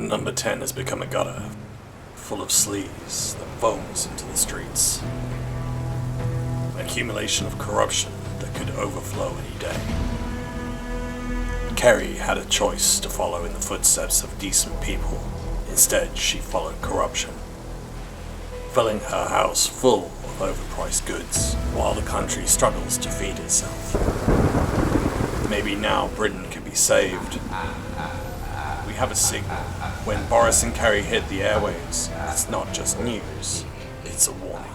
Number 10 has become a gutter, full of sleaze that foams into the streets. An accumulation of corruption that could overflow any day. Carrie had a choice to follow in the footsteps of decent people. Instead, she followed corruption, filling her house full of overpriced goods, while the country struggles to feed itself. Maybe now Britain can be saved. We have a signal. When Boris and Carrie hit the airwaves, it's not just news, it's a warning.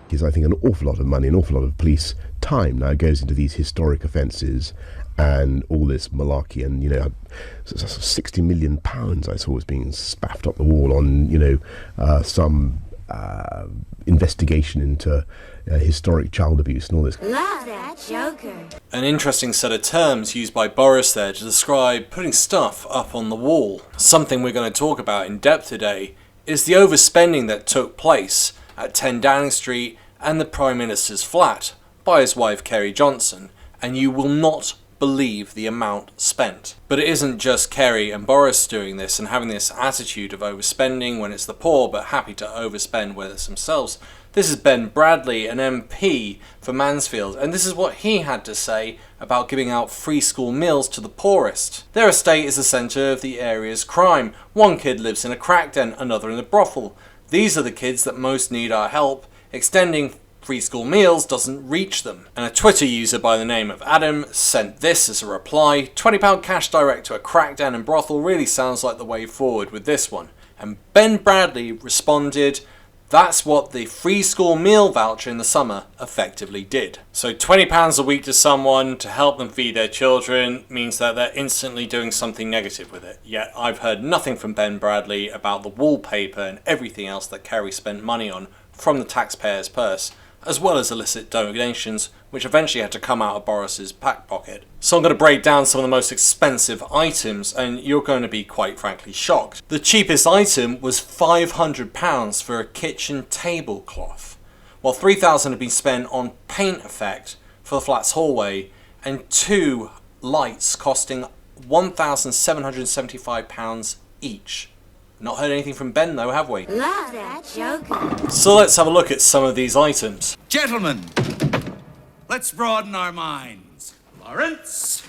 Because I think an awful lot of money, an awful lot of police time now goes into these historic offences and all this malarkey, and 60 million pounds I saw was being spaffed up the wall on some investigation into historic child abuse and all this. Love that Joker. An interesting set of terms used by Boris there to describe putting stuff up on the wall. Something we're going to talk about in depth today is the overspending that took place at 10 Downing Street and the Prime Minister's flat by his wife Carrie Johnson, and you will not believe the amount spent. But it isn't just Carrie and Boris doing this and having this attitude of overspending when it's the poor, but happy to overspend when it's themselves. This is Ben Bradley, an MP for Mansfield, and this is what he had to say about giving out free school meals to the poorest. Their estate is the centre of the area's crime. One kid lives in a crack den, another in a brothel. These are the kids that most need our help. Extending free school meals doesn't reach them. And a Twitter user by the name of Adam sent this as a reply: £20 cash direct to a crack den and brothel really sounds like the way forward with this one. And Ben Bradley responded, that's what the free school meal voucher in the summer effectively did. So £20 a week to someone to help them feed their children means that they're instantly doing something negative with it. Yet I've heard nothing from Ben Bradley about the wallpaper and everything else that Carrie spent money on from the taxpayer's purse, as well as illicit donations, which eventually had to come out of Boris's back pocket. So I'm going to break down some of the most expensive items, and you're going to be quite frankly shocked. The cheapest item was £500 for a kitchen tablecloth, while £3,000 had been spent on paint effect for the flat's hallway, and 2 lights costing £1,775 each. Not heard anything from Ben though, have we? Love that Joker. So let's have a look at some of these items. Gentlemen, let's broaden our minds. Lawrence?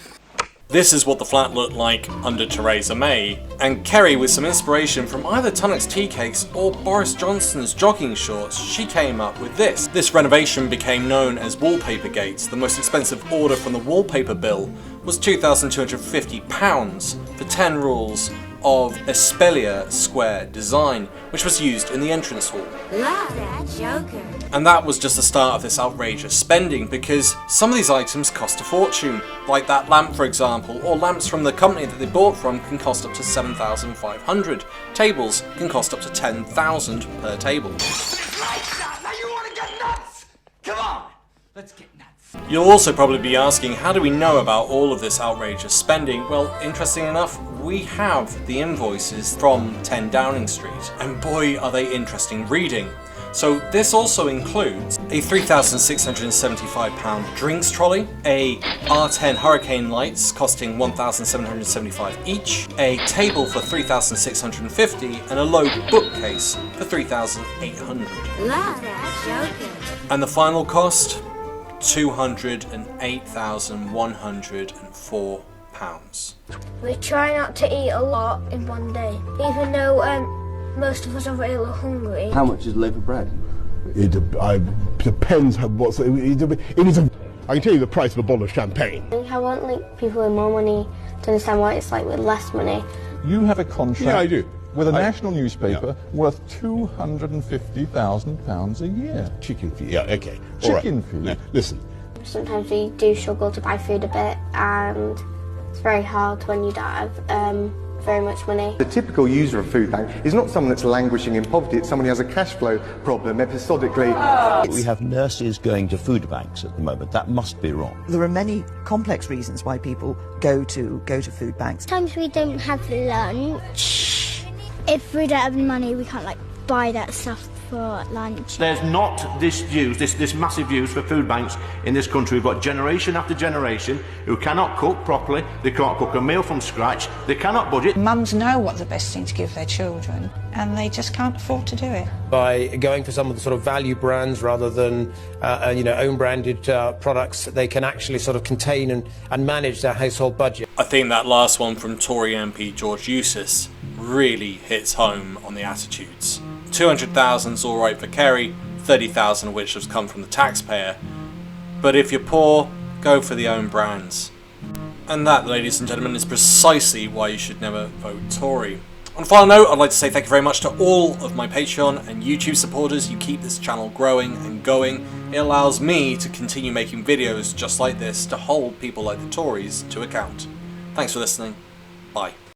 This is what the flat looked like under Theresa May, and Carrie, with some inspiration from either Tunnock's tea cakes or Boris Johnson's jogging shorts, she came up with this. This renovation became known as wallpapergate. The most expensive order from the wallpaper bill was £2,250 for 10 rules of Espalier square design, which was used in the entrance hall. Love that Joker. And that was just the start of this outrageous spending, because some of these items cost a fortune, like that lamp for example, or lamps from the company that they bought from can cost up to £7,500. Tables can cost up to £10,000 per table. Now you want to get nuts? Come on, let's get nuts. You'll also probably be asking, how do we know about all of this outrageous spending? Well, interesting enough, we have the invoices from 10 Downing Street, and boy are they interesting reading. So this also includes a £3,675 drinks trolley, a R10 Hurricane lights costing £1,775 each, a table for £3,650, and a low bookcase for £3,800. Love that Joker. And the final cost? £208,104. We try not to eat a lot in one day, even though most of us are really hungry. How much is a loaf of bread? It depends I can tell you the price of a bottle of champagne. I want people with more money to understand what it's like with less money. You have a contract Yeah, I do. with a national newspaper worth £250,000 a year. Chicken feed, yeah, okay. Chicken feed? Now, listen. Sometimes we do struggle to buy food a bit, and it's very hard when you don't have very much money. The typical user of food bank is not someone that's languishing in poverty, it's someone who has a cash flow problem episodically. We have nurses going to food banks at the moment. That must be wrong. There are many complex reasons why people go to food banks. Sometimes we don't have lunch. If we don't have money, we can't buy that stuff for lunch. There's not this use, this massive use for food banks in this country. We've got generation after generation who cannot cook properly, they can't cook a meal from scratch, they cannot budget. Mums know what the best thing to give their children, and they just can't afford to do it. By going for some of the sort of value brands rather than own branded products, they can actually sort of contain and manage their household budget. I think that last one from Tory MP George Eustace really hits home on the attitudes. 200,000's alright for Carrie, 30,000 of which has come from the taxpayer. But if you're poor, go for the own brands. And that, ladies and gentlemen, is precisely why you should never vote Tory. On a final note, I'd like to say thank you very much to all of my Patreon and YouTube supporters. You keep this channel growing and going. It allows me to continue making videos just like this to hold people like the Tories to account. Thanks for listening. Bye.